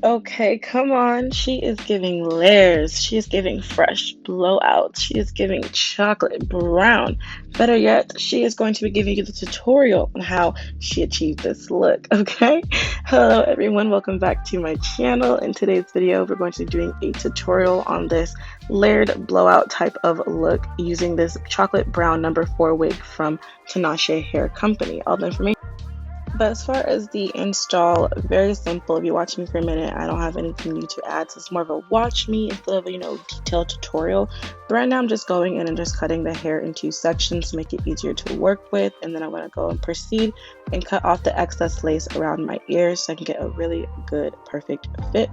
Okay, come on. She is giving layers. She is giving fresh blowout. She is giving chocolate brown. Better yet, she is going to be giving you the tutorial on how she achieved this look. Okay? Hello, everyone. Welcome back to my channel. In today's video, we're going to be doing a tutorial on this layered blowout type of look using this chocolate brown number 4 wig from Tinashe Hair Company. All the information. But as far as the install, very simple. If you watch me for a minute, I don't have anything new to add. So it's more of a watch me instead of detailed tutorial. But right now I'm just going in and just cutting the hair into sections to make it easier to work with. And then I'm going to go and proceed and cut off the excess lace around my ears so I can get a really good, perfect fit.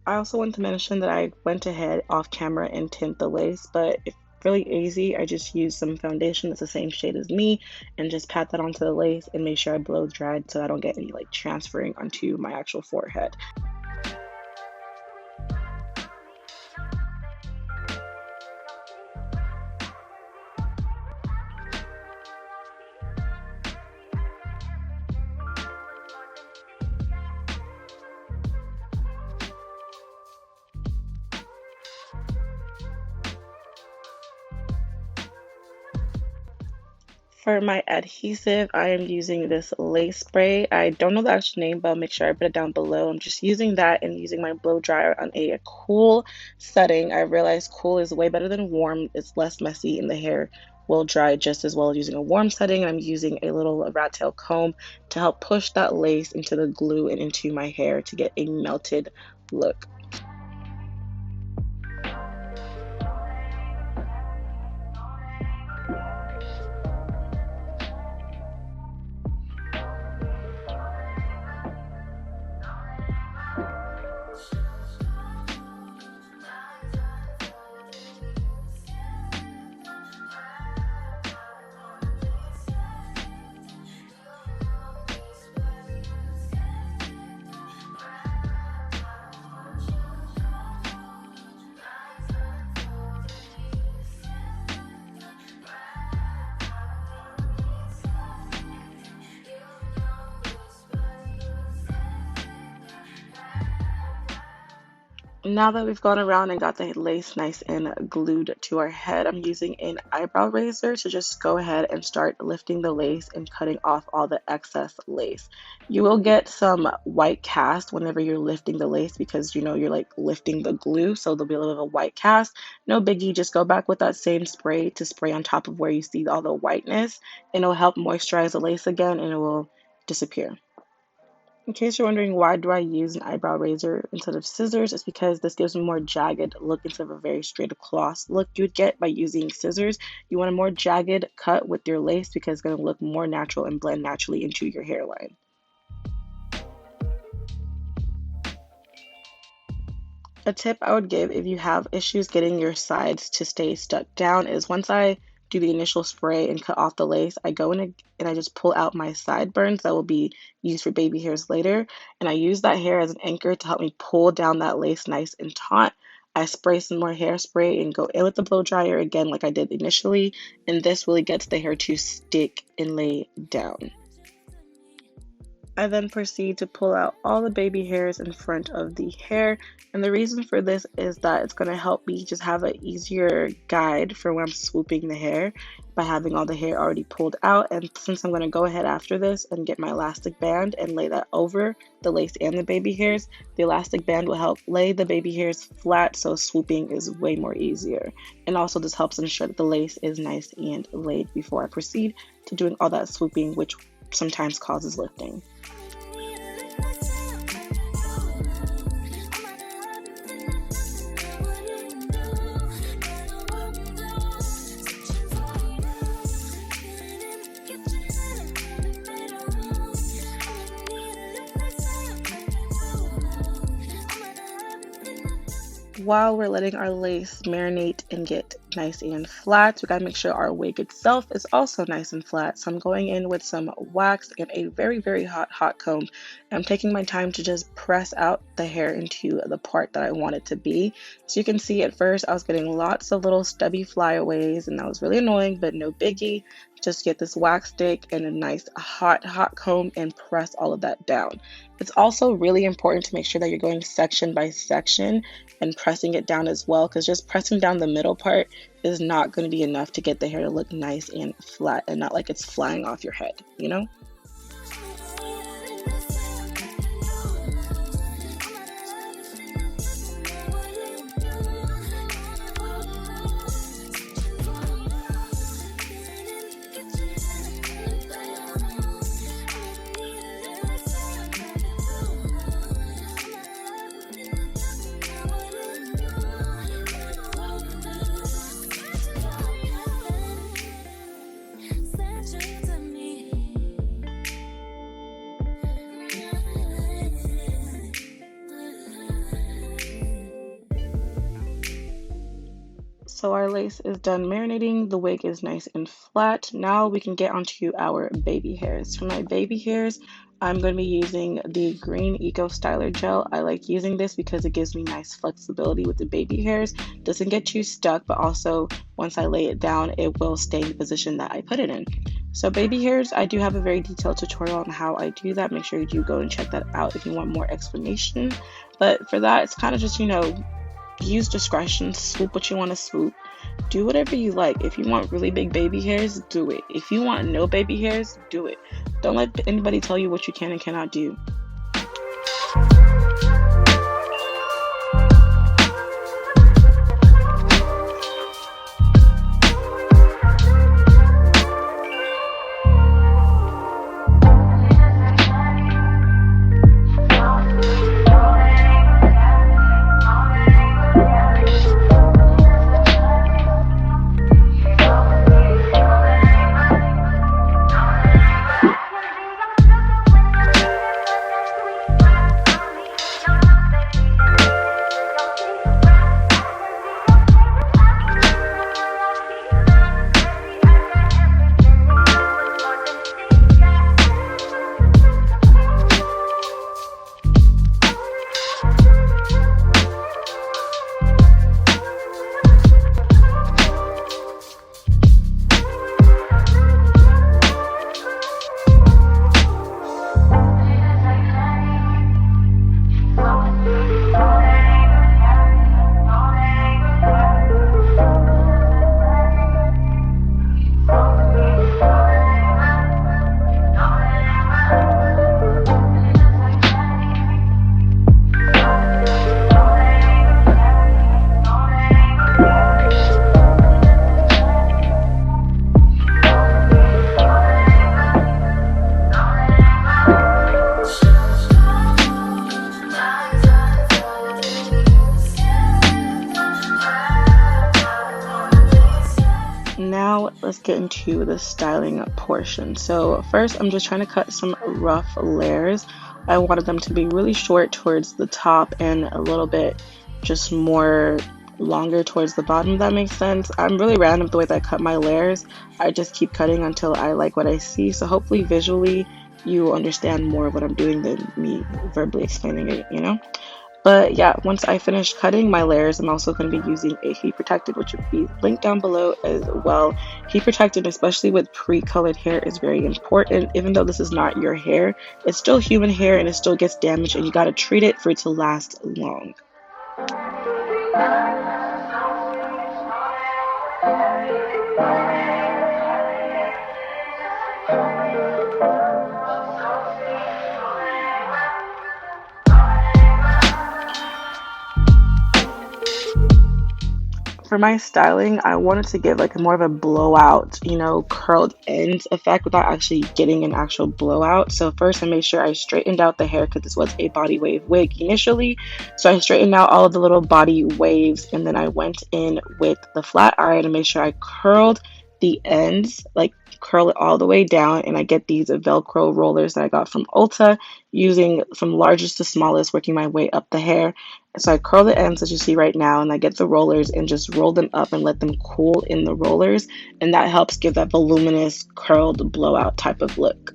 I also want to mention that I went ahead off camera and tint the lace, but it's really easy. I just used some foundation that's the same shade as me and just pat that onto the lace and make sure I blow dried so I don't get any like transferring onto my actual forehead. For my adhesive, I am using this lace spray. I don't know the actual name, but I'll make sure I put it down below. I'm just using that and using my blow dryer on a cool setting. I realized cool is way better than warm. It's less messy and the hair will dry just as well as using a warm setting. I'm using a little rat tail comb to help push that lace into the glue and into my hair to get a melted look. Now that we've gone around and got the lace nice and glued to our head, I'm using an eyebrow razor to just go ahead and start lifting the lace and cutting off all the excess lace. You will get some white cast whenever you're lifting the lace because you're like lifting the glue, so there'll be a little bit of white cast. No biggie, just go back with that same spray to spray on top of where you see all the whiteness, and it'll help moisturize the lace again and it will disappear. In case you're wondering why do I use an eyebrow razor instead of scissors, it's because this gives me a more jagged look instead of a very straight across look you would get by using scissors. You want a more jagged cut with your lace because it's going to look more natural and blend naturally into your hairline. A tip I would give if you have issues getting your sides to stay stuck down is once I do the initial spray and cut off the lace, I go in and I just pull out my sideburns that will be used for baby hairs later. And I use that hair as an anchor to help me pull down that lace nice and taut. I spray some more hairspray and go in with the blow dryer again like I did initially. And this really gets the hair to stick and lay down. I then proceed to pull out all the baby hairs in front of the hair, and the reason for this is that it's going to help me just have an easier guide for when I'm swooping the hair by having all the hair already pulled out. And since I'm going to go ahead after this and get my elastic band and lay that over the lace and the baby hairs, the elastic band will help lay the baby hairs flat so swooping is way more easier. And also this helps ensure that the lace is nice and laid before I proceed to doing all that swooping, which sometimes causes lifting. while we're letting our lace marinate and get nice and flat, we gotta make sure our wig itself is also nice and flat. So I'm going in with some wax and a very, very hot comb. I'm taking my time to just press out the hair into the part that I want it to be. So you can see at first I was getting lots of little stubby flyaways, and that was really annoying, but no biggie. Just get this wax stick and a nice hot comb and press all of that down. It's also really important to make sure that you're going section by section and pressing it down as well, because just pressing down the middle part is not going to be enough to get the hair to look nice and flat and not like it's flying off your head, you know? So our lace is done marinating, the wig is nice and flat. Now we can get onto our baby hairs. For my baby hairs, I'm going to be using the Green Eco Styler Gel. I like using this because it gives me nice flexibility with the baby hairs. Doesn't get too stuck, but also once I lay it down, it will stay in the position that I put it in. So baby hairs, I do have a very detailed tutorial on how I do that. Make sure you do go and check that out if you want more explanation. But for that, it's kind of just, use discretion, swoop what you want to swoop, do whatever you like. If you want really big baby hairs, do it. If you want no baby hairs, do it. Don't let anybody tell you what you can and cannot do. Now let's get into the styling portion. So first, I'm just trying to cut some rough layers. I wanted them to be really short towards the top and a little bit just more longer towards the bottom, if that makes sense. I'm really random the way that I cut my layers. I just keep cutting until I like what I see. So hopefully visually you will understand more of what I'm doing than me verbally explaining it. But yeah, once I finish cutting my layers, I'm also going to be using a heat protectant, which will be linked down below as well. Heat protectant, especially with pre-colored hair, is very important. Even though this is not your hair, it's still human hair and it still gets damaged, and you got to treat it for it to last long. For my styling, I wanted to give like more of a blowout, curled ends effect without actually getting an actual blowout. So first I made sure I straightened out the hair because this was a body wave wig initially. So I straightened out all of the little body waves, and then I went in with the flat iron and made sure I curled the ends, like curl it all the way down, and I get these Velcro rollers that I got from Ulta, using from largest to smallest, working my way up the hair. So I curl the ends as you see right now, and I get the rollers and just roll them up and let them cool in the rollers, and that helps give that voluminous curled blowout type of look.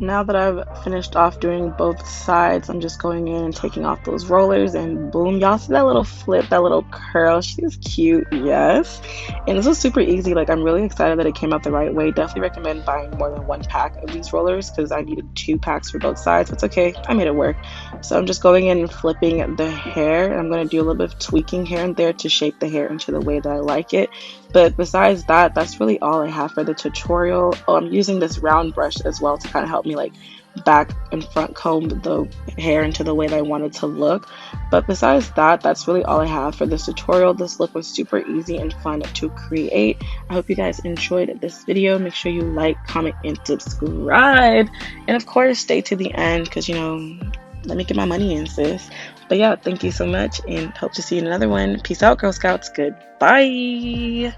Now that I've finished off doing both sides, I'm just going in and taking off those rollers, and boom, y'all see that little flip, that little curl? She's cute, yes. And this was super easy. Like, I'm really excited that it came out the right way. Definitely recommend buying more than one pack of these rollers, because I needed 2 packs for both sides. It's okay, I made it work. So I'm just going in and flipping the hair. I'm going to do a little bit of tweaking here and there to shape the hair into the way that I like it. But besides that, that's really all I have for the tutorial. Oh, I'm using this round brush as well to kind of help me like back and front comb the hair into the way that I want it to look. But besides that, that's really all I have for this tutorial. This look was super easy and fun to create. I hope you guys enjoyed this video. Make sure you like, comment, and subscribe. And of course, stay to the end, because, you know, let me get my money in, sis. But yeah, thank you so much, and hope to see you in another one. Peace out, Girl Scouts. Goodbye.